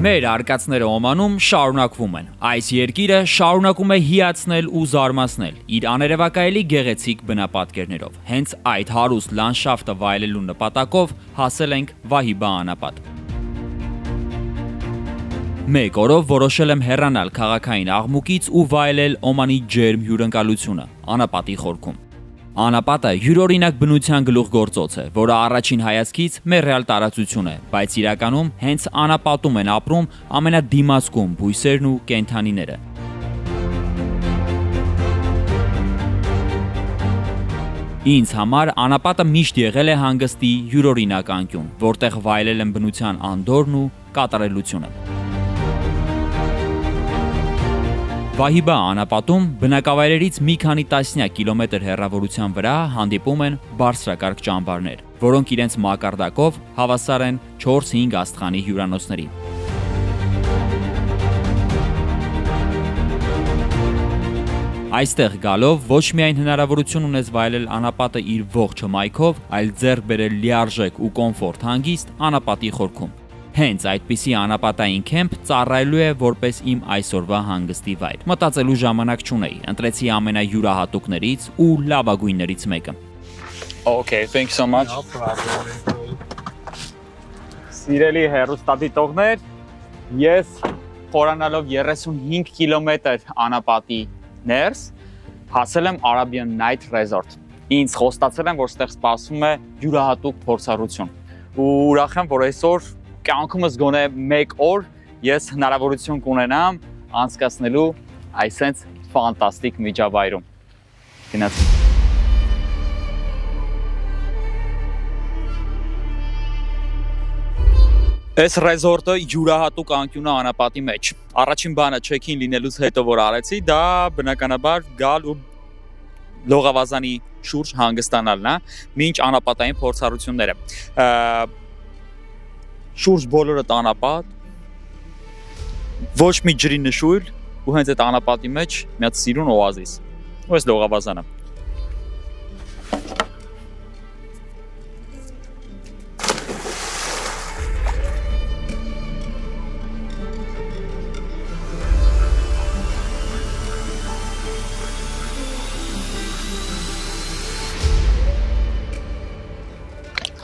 Մեր արկածները Օմանում շարունակվում են։ Այս երկիրը շարունակում է հիացնել ու զարմացնել իր աներևակայելի գեղեցիկ բնապատկերներով։ Հենց այդ հարուստ լանդշաֆտը վայելելու նպատակով հասել ենք Վահիբա անապատ։ Մեկ օրով որոշել եմ հեռանալ քաղաքային աղմուկից ու վայելել Օմանի ջերմ հյուրընկալությունը անապատի խորքում։ Անապատը յուրօրինակ բնության գլուխգործոց է, որը առաջին հայացքից մեռյալ տարածություն է, բայց իրականում հենց անապատում են ապրում ամենադիմացկուն բույսերն ու կենդանիները։ Ինձ համար անապատը միշտ եղել է հանգստի յուրօրինակ անկյուն, որտեղ վայելել եմ բնության անդորրն ու կատարելությունը։ Վահիբա անապատում բնակավայրերից մի քանի տասնյակ կիլոմետր հեռավորության վրա հանդիպում են բարձրակարգ ճամբարներ, որոնք իրենց մակարդակով հավասար են 4-5 աստղանի հյուրանոցների։ Այստեղ գալով ոչ միայն հնարավորություն ունես վայելել անապատը իր ողջ հմայքով, այլ ձեռք բերել լիարժեք ու կոմֆորտ հանգիստ անապատի խորքում։ Հենց այդպիսի անապատային քեմփ ծառայելու է որպես իմ այսօրվա հանգստի վայր։ Մտածելու ժամանակ չունեի, ընտրեցի ամենայուրահատուկներից ու լավագույններից մեկը։ Okay, thank you so much. No problem. Սիրելի հեռուստադիտողներ, ես խորանալով 35 կիլոմետր անապատի ներս հասել եմ Arabian Night Resort։ Ինձ խոստացել եմ, որ ստեղ սպասում է յուրահատուկ փորձառություն։ Ու ուրախ եմ, որ այսօր կյանքումս գոնե մեկ օր ես հնարավորություն կունենամ անցկացնելու այսենց ֆանտաստիկ միջավայրում։ Գնացինք։ Այս ռեզորտը յուրահատուկ անկյուն է անապատի մեջ։ Առաջին բանը check-in լինելուց հետո որ արեցի, դա բնականաբար գալ ու լողավազանի շուրջ հանգստանալն է, մինչ անապատային փորձառությունները։ Շուրջ բոլորը անապատ, ոչ մի ջրի նշույլ ու հենց այդ անապատի մեջ մի հատ սիրուն օազիս։ Ու այս լողավազանը։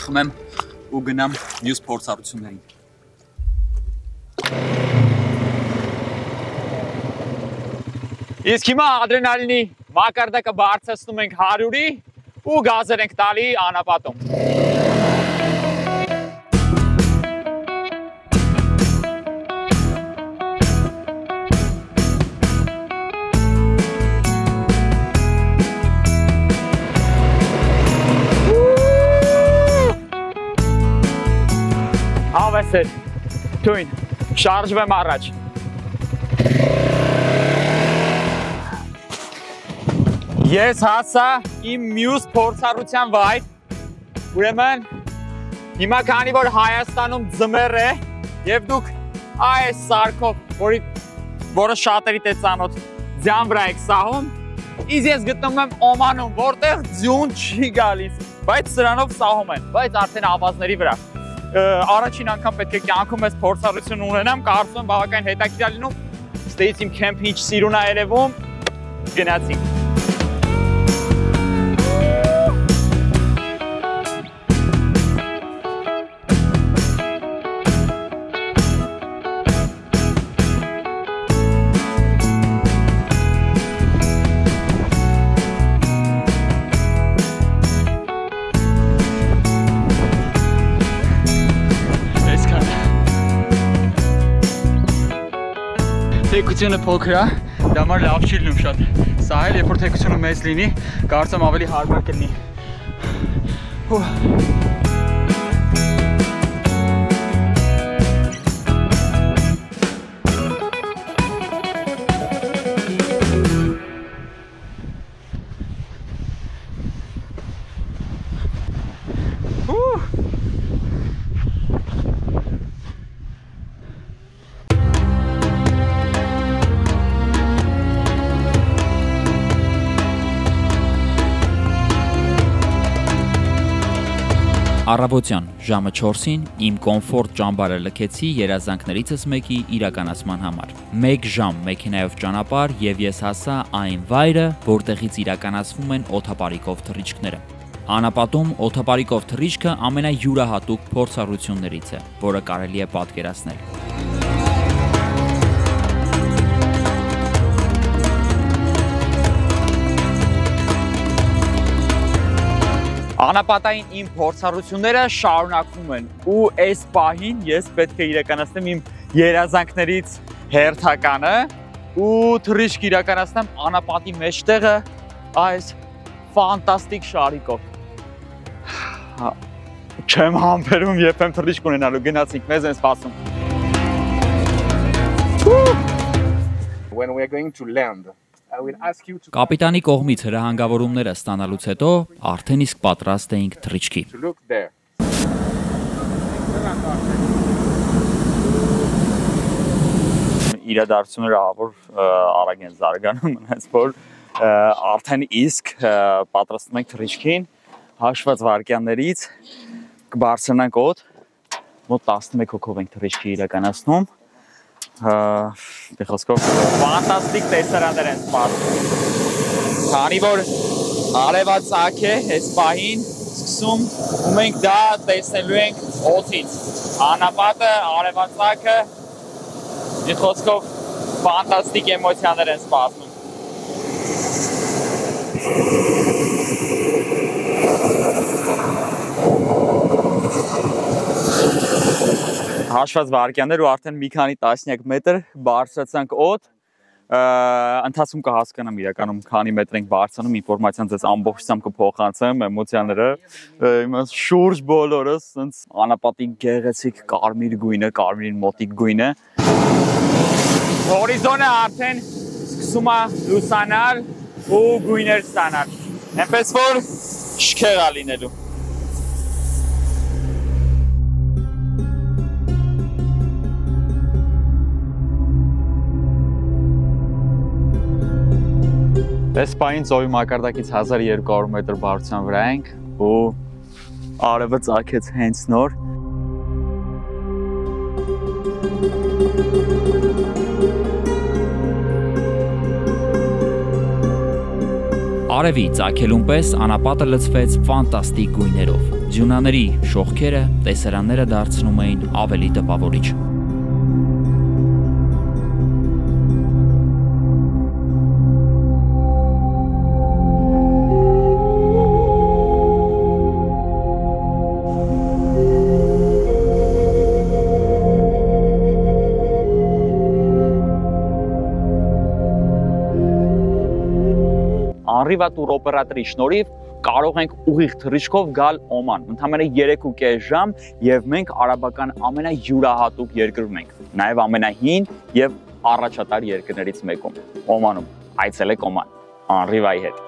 Խմեմ ու գնամ մյուս փորձառություններին։ Իսկ հիմա ադրենալինի մակարդակը բարձրացնում ենք 100-ի ու գազեր ենք տալի անապատում։ Հավեսեր, թույն, շարժվեմ առաջ։ Ես հասա իմ մյուս փորձառության վայր, ուրեմն հիմա քանի որ Հայաստանում ձմեռ է և դուք այս սարքով, որը շատերիդ է ծանոթ, ձյան վրա եք սահում, իսկ ես գտնվում եմ Օմանում, որտեղ ձյուն չի գալիս, բայց սրանով սահում են, բայց արդեն ավազների վրա։ Առաջին անգամ պետք է կյանքում ես փորձառություն ունենամ, կարծում եմ բավական հետաքրքիր է լինում, ստեից իմ քեմփն ինչ սիրուն է երևում, գնացինք։ Թեքությունը փոքր է, դա համար լավ չի լինում շատ։ Սա էլ երբ որ թեքությունը մեծ լինի, կարծեմ ավելի հարմար կլինի։ Առավոտյան ժամը 4-ին իմ կոմֆորտ ճամբարը լքեցի երազանքներիցս մեկի իրականացման համար։ 1 ժամ մեքենայով ճանապարհ եւ ես հասա այն վայրը, որտեղից իրականացվում են օդապարիկով թռիչքները։ Անապատում օդապարիկով թռիչքը ամենայուրահատուկ փորձառություններից է, որը կարելի է պատկերացնել։ Անապատային իմ փորձառությունները շարունակվում են ու այս պահին ես պետք է իրականացնեմ իմ երազանքներից հերթականը ու թռիչք իրականացնեմ անապատի մեջտեղը այս ֆանտաստիկ շարիկով։ Չեմ համբերում երբեմ թռիչք ունենալու, գնացինք, մեզ են սպասում։ When we are going to land, I will ask you Կապիտանի կողմից հրահանգավորումները ստանալուց հետո արդեն իսկ պատրաստ էինք թռիչքի։ to look there. Իրադարձությունները ավոր արագ են զարգանում, հենց որ արդեն իսկ պատրաստում ենք թռիչքին, հաշված վայրկյաններից կբարձրանանք օդ, մոտ 11 հոգով ենք թռիչքի իրականացնում։ Խոսքով ֆանտաստիկ տեսարաններ են սպասում։ Քանի որ արևածագ է, այս պահին սկսում ու մենք դա տեսնելու ենք օդից։ Անապատը, արևածագը, մի խոսքով ֆանտաստիկ էմոցիաներ են սպասում։ Հաշված վայրկյաններ ու արդեն մի քանի տասնյակ մետր բարձրացանք օդ, ընթացքում կհասկանամ իրականում քանի մետր ենք բարձրանում, ինֆորմացիան ձեզ ամբողջությամբ կփոխանցեմ, էմոցիաները, իմաց շուրջ բոլորս, սենց անապատի գեղեցիկ կարմիր գույնը, կարմիրին մոտիկ գույնը։ Հորիզոնը արդեն սկսում է լուսանալ ու գույներ ստանալ, այնպես որ շքեղ է լինելու։ Այս պահին ծովի մակարդակից 1200 մետր բարձրության վրա ենք ու արևը ծագեց հենց նոր։ Արևի ծագելուն պես անապատը լցվեց ֆանտաստիկ գույներով։ Ձյունաների շողքերը տեսարանները դարձնում էին ավելի տպավորիչ։ Անրիվա տուր օպերատորի շնորհիվ կարող ենք ուղիղ թռիչքով գալ Օման։ Ընդամենը 3.5 ժամ եւ մենք արաբական ամենայուրահատուկ երկրում ենք։ Նաեւ ամենահին եւ առաջատար երկրներից մեկում՝ Օմանում։ Այցելեք Օման Անրիվայի հետ։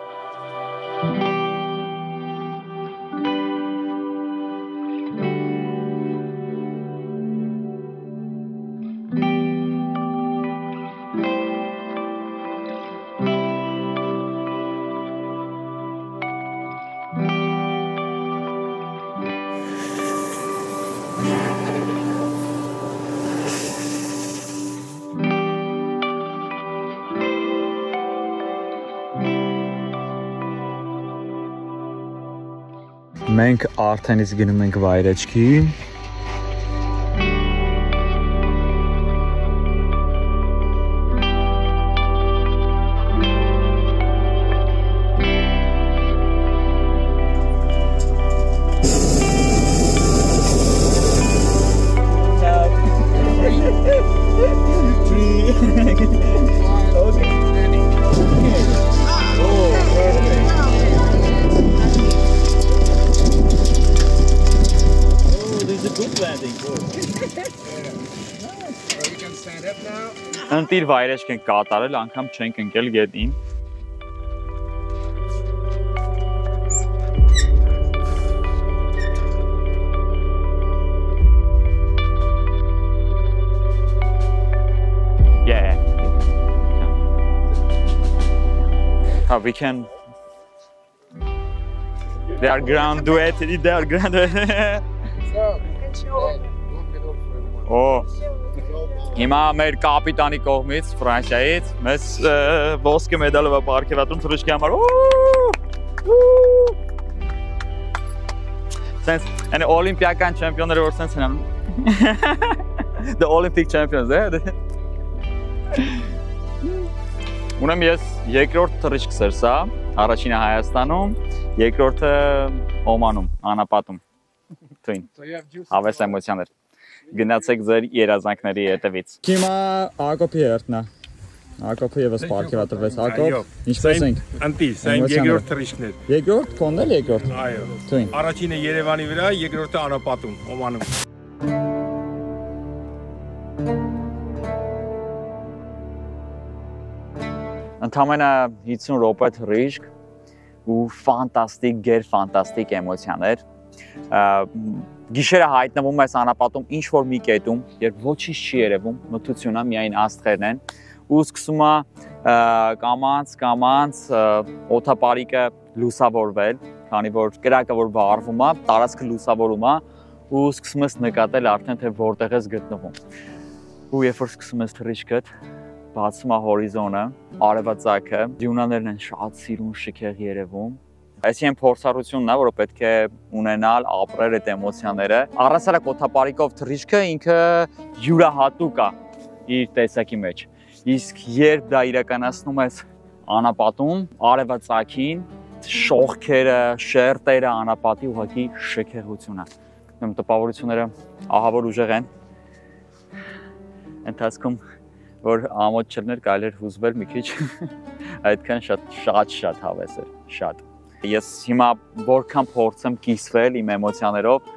Մենք արդեն իսկ գնում ենք վայրեջքի։ Ընտիր վայրեջք ենք կատարել, անգամ չենք ընկել գետին։ Yeah. We can They are graduated. They are graduated. Oh. Հիմա մեր կապիտանի կողմից Ֆրանսիայից մեզ ոսկե մեդալը ապարգևատրում թռիչքի համար։ Sense and Olympiacan championները որ sense են անում։ The Olympic champions, Ունեմ ես երկրորդ թռիչքս էր սա, առաջինը Հայաստանում, երկրորդը Օմանում, անապատում։ Թույն։ Հավես էմոցիաներ։ Գնացեք ձեր երազանքների հետևից։ Հիմա Ակոպի հերթն է։ Ակոպը եւս պարգևատրվեց։ Ակոպ, ինչպես ենք։ Անտի, սա իմ երկրորդ թռիչքն էր։ Երկրորդ, քոնն էլ երկրորդ։ Այո։ Թույն։ Առաջինը Երևանի վրա, երկրորդը Անապատում, Օմանում։ Ընդամենը 50 րոպե թռիչք ու ֆանտաստիկ, գերֆանտաստիկ էմոցիաներ։ Գիշերը հայտնվում ես անապատում ինչ-որ մի կետում, երբ ոչինչ չի երևում, մթությունն է, միայն աստղերն են, ու սկսում է կամաց օդապարիկը լուսավորվել, քանի որ կրակը որ վառվում է, տարածքը լուսավորում է, ու սկսում ես նկատել արդեն թե որտեղ ես գտնվում։ Ու երբ որ սկսում ես թռիչքդ, բացում է հորիզոնը, արևածագը, դյունաներն են շատ սիրուն շքեղ երևում։ Այսինքն փորձառությունն է, որը պետք է ունենալ, ապրել այդ էմոցիաները։ Առասարակ օդապարիկով թռիչքը ինքը յուրահատուկ է իր տեսակի մեջ։ Իսկ երբ դա իրականացնում ես անապատում, արևածագին, շողքերը, շերտերը անապատի ուղղակի շքեղությունը։ Իմ տպավորությունները ահավոր ուժեղ են։ Ընթացքում որ ամոթ չլներ կարելի էր հուզվել մի քիչ, այդքան շատ հավես էր, շատ։ Ես հիմա որքան փորձեմ կիսվել իմ էմոցիաներով,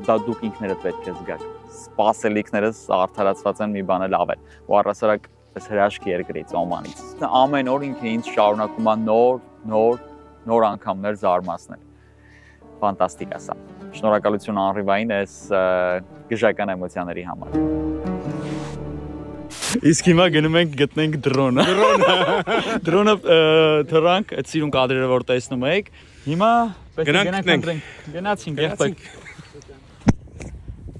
դա դուք ինքներդ պետք է զգաք։ Սպասելիքներս արդարացված են մի բան լավ է։ Ու առասարակ այս հրաշք երկրից, Օմանից։ Ամեն օր ինքը ինձ շարունակում է նոր անգամներ զարմացնել։ Ֆանտաստիկ է սա։ Շնորհակալություն Անրիվային այս գժական էմոցիաների համար։ Իսկ հիմա գնում ենք գտնենք դրոնը։ Դրոնը թռանք, այդ սիրուն կադրերը որ տեսնում եք։ Հիմա պետք է գնանք։ Գնացինք, եղբայր։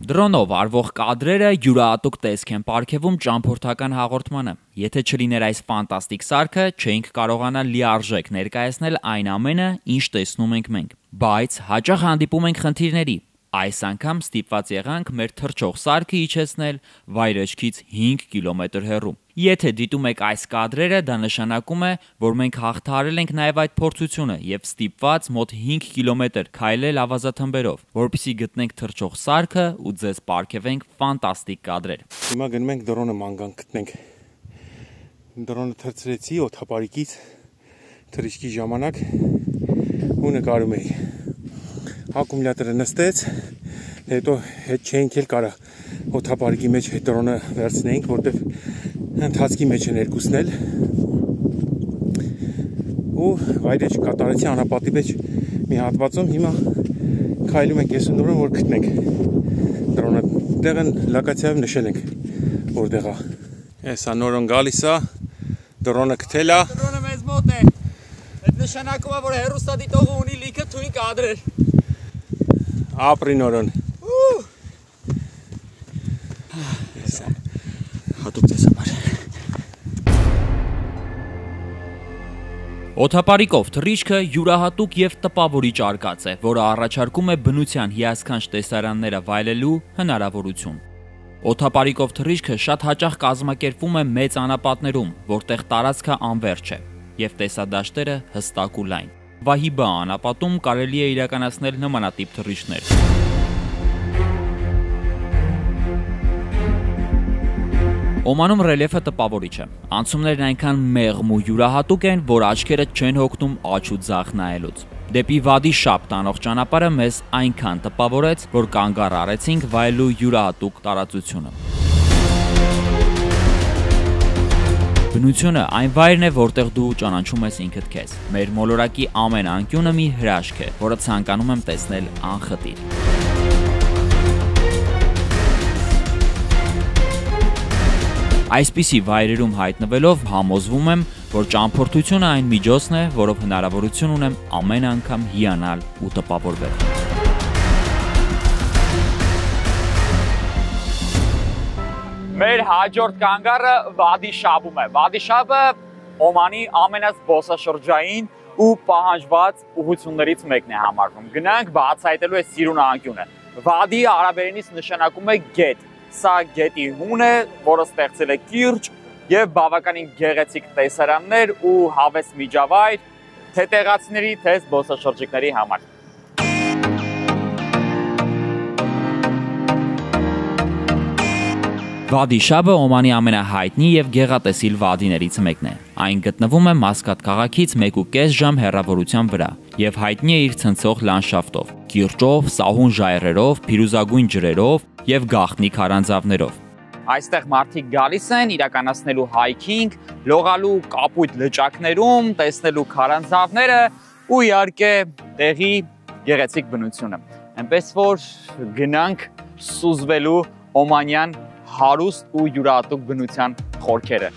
Դրոնով արվող կադրերը յուրահատուկ տեսք են պարգևում ճամփորդական հաղորդմանը։ Եթե չլիներ այս ֆանտաստիկ սարքը, չէինք կարողանա լիարժեք ներկայացնել այն ամենը, ինչ տեսնում ենք մենք։ Բայց հաճախ հանդիպում ենք խնդիրների։ Այս անգամ ստիպված եղանք մեր թռչող սարքը իջեցնել վայրեջքից 5 կիլոմետր հեռու։ Եթե դիտում եք այս կադրերը, դա նշանակում է, որ մենք հաղթահարել ենք նաև այդ փորձությունը եւ ստիպված մոտ 5 կիլոմետր քայլել ավազաթմբերով, որպեսզի գտնենք թռչող սարքը ու ձեզ պարգևենք ֆանտաստիկ կադրեր։ Հիմա գնում ենք դրոնը ման գտնենք։ Դրոնը թռցրեցի օդապարիկից թռիչքի ժամանակ ու նկարում էի։ Ակումուլյատորը նստեց, հետո հետ չենք էլ կարա օդապարիկի մեջ այդ դրոնը վերցնենք, որտեղ ընթացքի մեջ են երկուսն էլ։ Ու վայրեջք կատարեցի անապատի մեջ մի հատվածում, հիմա քայլում ենք ես ու նորը, որ գտնենք դրոնը։ Տեղը լոկացիայով նշել ենք որտեղ է։ Էսա նորոն գալիս է, դրոնը գտել է։ Դրոնը մեզ մոտ է։ Այդ նշանակում է, որ հեռուստադիտողը ունի լիքը թույն կադրեր։ Ապրի նորոն։ Հատուկ ձեզ համար։ Օդապարիկով թռիչքը յուրահատուկ եւ տպավորիչ արկած է, որը առաջարկում է բնության հիասքանչ տեսարանները վայելելու հնարավորություն։ Օդապարիկով թռիչքը շատ հաճախ կազմակերպվում է մեծ անապատներում, որտեղ տարածքը անվերջ է եւ տեսադաշտերը հստակ ու լայն։ Վահիբա անապատում կարելի է իրականացնել նմանատիպ թռիչքներ։ Օմանում ռելիեֆը տպավորիչ է։ Անցումներն այնքան մեղմ ու յուրահատուկ են, որ աչքերը չեն հոգնում աջ ու ձախ նայելուց։ Դեպի Վադի Շապ տանող ճանապարհը մեզ այնքան տպավորեց, որ կանգառ առեցինք վայելու յուրահատուկ տարածությունը։ Բնությունը այն վայրն է, որտեղ դու ճանաչում ես ինքդ քեզ։ Մեր մոլորակի ամեն անկյունը մի հրաշք է, որը ցանկանում եմ տեսնել անխտիր։ Այսպիսի վայրերում հայտնվելով համոզվում եմ, որ ճամփորդությունը այն միջոցն է, որով հնարավորություն ունեմ ամեն անգամ հիանալ ու տպավորվել։ Մեր հաջորդ կանգառը Վադի Շաբում է։ Վադի Շաբը Օմանի ամենազբոսաշրջային ու պահանջված ուղղություններից մեկն է համարվում։ Գնանք բացահայտելու է Սիրունա անկյունը։ Վադի արաբերենից նշանակում է գետ։ Սա գետի հուն է, որը ստեղծել է կիրճ եւ բավականին գեղեցիկ տեսարաններ ու հավես միջավայր թե տեղացիների, թե զբոսաշրջիկների համար։ Վադի Շաբը Օմանի ամենահայտնի եւ գեղատեսիլ վադիներից մեկն է։ Այն գտնվում է Մասկատ քաղաքից 1.5 ժամ հեռավորության վրա եւ հայտնի է իր ցնցող լանդշաֆտով, կիրճով, սահուն ժայռերով, փիրուզագույն ջրերով եւ գաղտնի քարանձավներով։ Այստեղ մարդիկ գալիս են իրականացնելու հայքինգ, լողալու կապույտ լճակներում, տեսնելու քարանձավները ու իհարկե տեղի գեղեցիկ բնությունը։ Այնպես որ գնանք սուզվելու օմանյան հարուստ ու յուրահատուկ բնության խորքերը։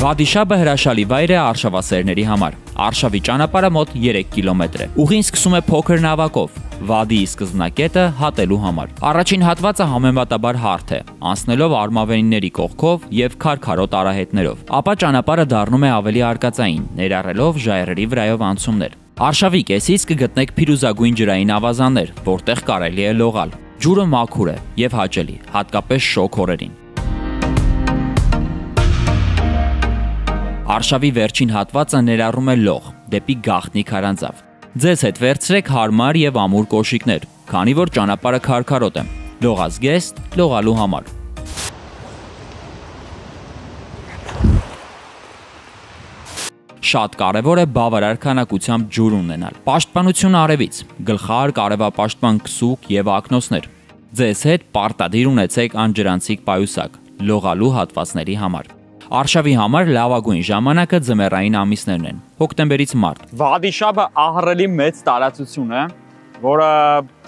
Վադի Շաբը հրաշալի վայր է արշավասերների համար։ Արշավի ճանապարհը մոտ 3 կիլոմետր է։ Ուղին սկսում է փոքր նավակով, Վադիի սկզբնակետը հատելու համար։ Առաջին հատվածը համեմատաբար հարթ է, անցնելով արմավենիների կողքով եւ քարքարոտ արահետներով։ Ապա ճանապարհը դառնում է ավելի արկածային, ներառելով ժայռերի վրայով անցումներ։ Արշավի կեսից կգտնեք փիրուզագույն ջրային ավազաններ, որտեղ կարելի է լողալ։ Ջուրը մաքուր է եւ հաճելի, հատկապես շոգ օրերին։ Արշավի վերջին հատվածը ներառում է լող, դեպի գաղտնի քարանձավ։ Ձեզ հետ վերցրեք հարմար եւ ամուր կոշիկներ, քանի որ ճանապարհը քարքարոտ է։ Լողազգեստ լողալու համար։ Շատ կարևոր է բավարար քանակությամբ ջուր ունենալ։ Պաշտպանություն արևից, գլխարկ, արևապաշտպան քսուկ եւ ակնոցներ։ Ձեզ հետ պարտադիր ունեցեք անջրանցիկ պայուսակ, լողալու հատվածների համար։ Արշավի համար լավագույն ժամանակը ձմեռային ամիսներն են, հոկտեմբերից մարտ։ Վադի Շաբը ահռելի մեծ տարածություն է, որը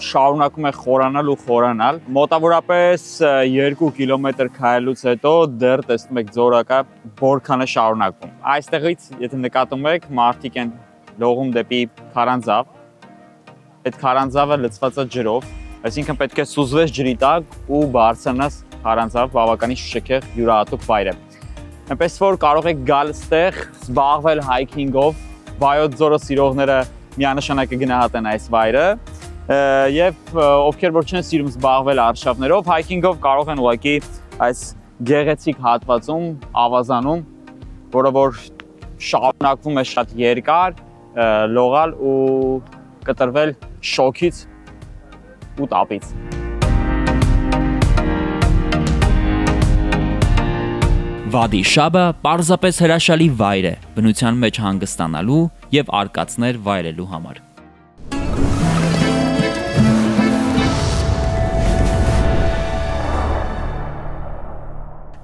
շարունակում է խորանալ ու խորանալ։ Մոտավորապես 2 կիլոմետր քայլելուց հետո դեռ տեսնում եք ձորակը որքան է շարունակվում։ Այստեղից, եթե նկատում եք, մարդիկ են լողում դեպի քարանձավ։ Այդ քարանձավը լցված է ջրով, այսինքն պետք է սուզվես ջրի տակ ու բարձրանաս քարանձավ, բավականին շքեղ յուրահատուկ վայր է։ Այնպես որ կարող եք գալ ստեղ, զբաղվել հայքինգով, Վայոց ձորը սիրողները միանշանակ կգնահատեն այս վայրը, եւ ովքեր որ չեն սիրում զբաղվել արշավներով, հայքինգով կարող են ուղղակի այս գեղեցիկ հատվածում, ավազանում, որը որ շարունակվում է շատ երկար, լողալ ու կտրվել շոքից ու տապից։ Վադի Շաբը պարզապես հրաշալի վայր է բնության մեջ հանգստանալու եւ արկածներ վայելելու համար։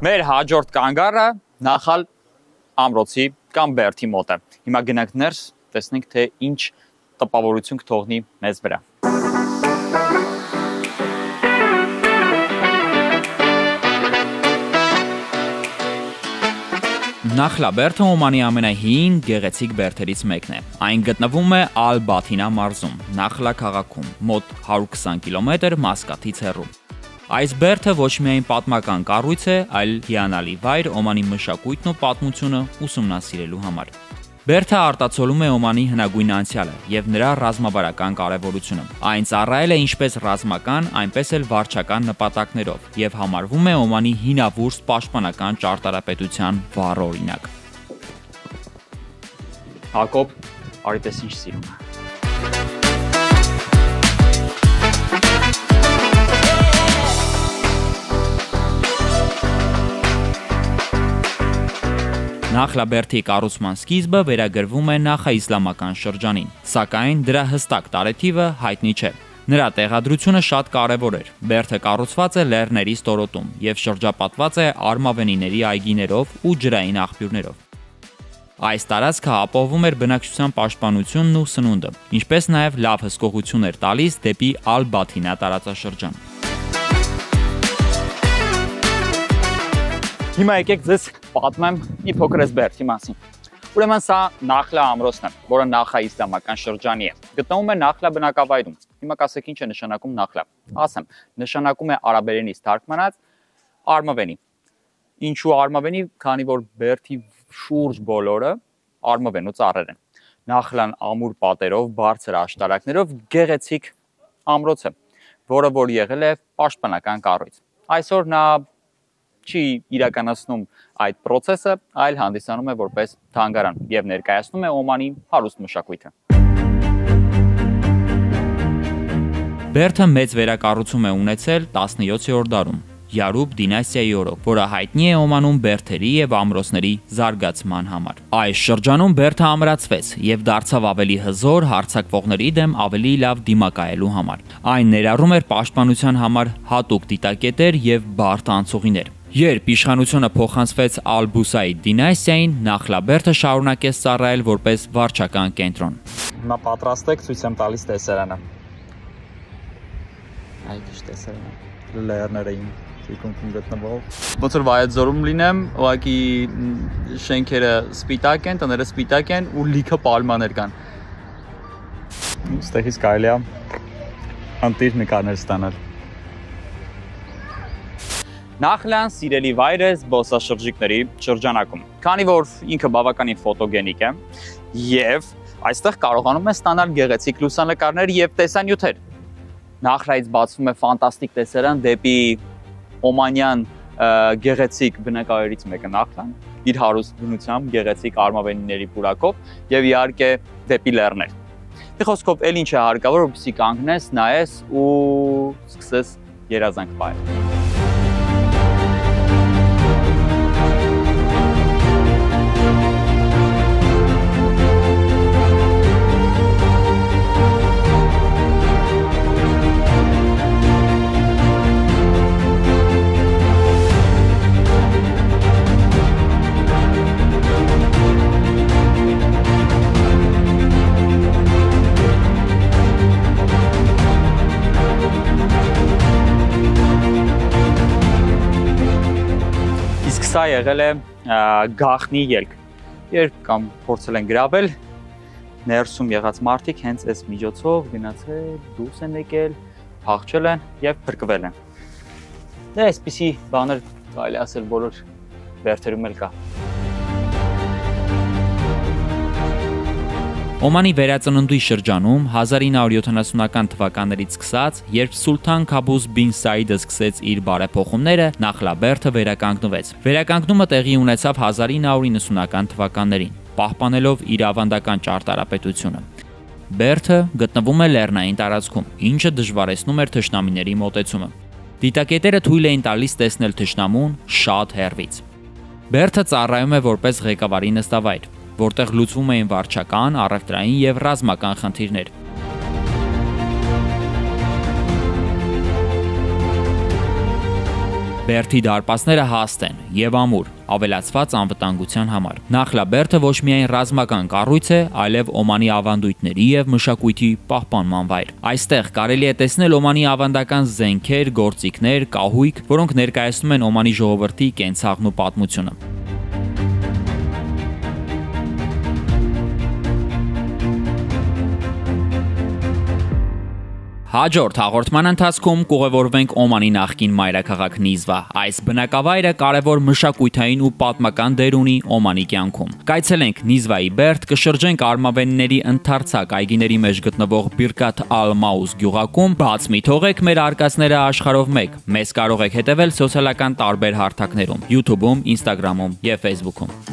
Մեր հաջորդ կանգառը Նախալ ամրոցի կամ Բերդի մոտ է։ Հիմա գնանք ներս, տեսնենք թե ինչ տպավորություն կթողնի մեզ վրա։ Նախլա Բերդը Օմանի ամենահին գեղեցիկ բերդերից մեկն է։ Այն գտնվում է Ալ-Բաթինա մարզում, Նախլա քաղաքում, մոտ 120 կիլոմետր Մասկատից հեռու։ Այս բերդը ոչ միայն պատմական կառույց է, այլ հիանալի վայր Օմանի մշակույթն ու պատմությունը ուսումնասիրելու համար։ Բերդը արտացոլում է Օմանի հնագույն անցյալը եւ նրա ռազմավարական կարեւորությունը։ Այն ծառայել է ինչպես ռազմական, այնպես էլ վարչական նպատակներով եւ համարվում է Օմանի հինավուրց պաշտպանական ճարտարապետության վառ օրինակ։ Հակոբ, արի տես ինչ սիրում է։ Նախլա Բերդի կառուցման սկիզբը վերագրվում է նախաիսլամական շրջանին, սակայն դրա հստակ տարեթիվը հայտնի չէ։ Նրա տեղադրությունը շատ կարևոր էր։ Բերդը կառուցված է լեռների ստորոտում եւ շրջապատված է արմավենիների այգիներով ու ջրային աղբյուրներով։ Այս տարածքը ապահովում էր բնակչության պաշտպանությունն ու սնունդը, ինչպես նաև լավ հսկողություն էր տալիս դեպի Ալ-Բաթինա տարածաշրջան։ Հիմա եկեք ձեզ պատմեմ մի փոքր բերդի մասին։ Ուրեմն սա Նախլա ամրոցն է, որը Նախլա իսլամական շրջանի է։ Գտնվում է Նախլա բնակավայրում։ Հիմա կասեք ինչ է նշանակում Նախլա։ Ասեմ, նշանակում է արաբերենից թարգմանած արմավենի։ Ինչու արմավենի, քանի որ բերդի շուրջ բոլորը արմավեն ու ծառեր են։ Նախլան ամուր պատերով, բարձր աշտարակներով գեղեցիկ ամրոց է, որը որ եղել է պաշտպանական կառույց։ Այսօր նա չի իրականացնում այդ process-ը, այլ հանդիսանում է որպես թանգարան եւ ներկայացնում է Օմանի հարուստ մշակույթը։ Բերդը մեծ վերակառուցում է ունեցել 17-րդ դարում Յարուբ դինաստիայի օրոք, որը հայտնի է Օմանում բերդերի եւ ամրոցների զարգացման համար։ Այս շրջանում բերդը ամրացվեց եւ դարձավ ավելի հզոր հարձակվողների դեմ ավելի լավ դիմակայելու համար։ Այն ներառում էր պաշտպանության համար հատուկ դիտակետեր եւ բարդ անցուղիներ։ Երբ իշխանությունը փոխանցվեց Ալ-Բուսայդ դինաստիային, Նախլաբերդը շարունակեց ծառայել որպես վարչական կենտրոն։ Հիմա պատրաստեք ցույց եմ տալիս տեսարանը։ Այդ ինչ տեսարան է։ Լերները իմ թիկունքում գտնվող։ Ոնց որ Վայաձորում լինեմ, ուղղակի շենքերը սպիտակ են, տները սպիտակ են ու լիքը պալմաներ կան։ Ստեղից կարելի է անտիր նկարներ ստանալ։ Նախլան սիրելի վայր է զբոսաշրջիկների շրջանակում, քանի որ ինքը բավականին ֆոտոգենիկ է եւ այստեղ կարողանում է ստանալ գեղեցիկ լուսանկարներ եւ տեսանյութեր։ Նախլայից բացվում է ֆանտաստիկ տեսարան դեպի օմանյան գեղեցիկ բնակավայրից մեկը Նախլան, իր հարուստ բնությամբ, գեղեցիկ արմավենիների պուրակով եւ իհարկե դեպի լեռներ։ Մի խոսքով էլ ինչ է հարկավոր, որպեսզի կանգնես, նայես ու սկսես երազանք պահել։ Սա եղել է գախնի ելք, երբ կամ փորձել են գրավել, ներսում եղած մարդիկ հենց այս միջոցով գնացել, դուրս են եկել, փախչել են եւ փրկվել են։ Դե այսպիսի բաներ կարելի ասել բոլոր բերդերում էլ կա։ Օմանի վերածննդի շրջանում 1970-ական թվականներից սկսած, երբ Սուլթան Քաբուս բին Սաիդը սկսեց իր բարեփոխումները, Նախլաբերդը վերականգնվեց։ Վերականգնումը տեղի ունեցավ 1990-ական թվականներին, պահպանելով իր ավանդական ճարտարապետությունը։ Բերդը գտնվում է լեռնային տարածքում, ինչը դժվարեցնում էր թշնամիների մոտեցումը։ Դիտակետերը թույլ էին տալիս տեսնել թշնամուն շատ հեռվից։ Բերդը ծառայում է որպես ղեկավարի նստավայր, որտեղ լուծվում էին վարչական, առևտրային եւ ռազմական խնդիրներ։ Բերդի դարպասները հաստ են եւ ամուր, ավելացված անվտանգության համար։ Նախլաբերդը ոչ միայն ռազմական կառույց է, այլև Օմանի ավանդույթների եւ մշակույթի պահպանման վայր։ Այստեղ կարելի է տեսնել Օմանի ավանդական զենքեր, գործիքներ, կահույք, որոնք ներկայացնում են Օմանի ժողովրդի կենցաղն ու պատմությունը։ Հաջորդ հաղորդման ընթացքում կուղևորվենք Օմանի նախկին մայրաքաղաք Նիզվա։ Այս բնակավայրը կարևոր մշակութային ու պատմական դեր ունի Օմանի կյանքում։ Կայցելենք Նիզվայի բերդ, կշրջենք արմավենիների ընդարձակ այգիների մեջ գտնվող Բիրկաթ Ալ-Մաուս գյուղակում, բաց մի թողեք մեր արկածները աշխարհով մեկ։ Մեզ կարող եք հետևել սոցիալական տարբեր հարթակներում՝ YouTube-ում, Instagram-ում եւ Facebook-ում։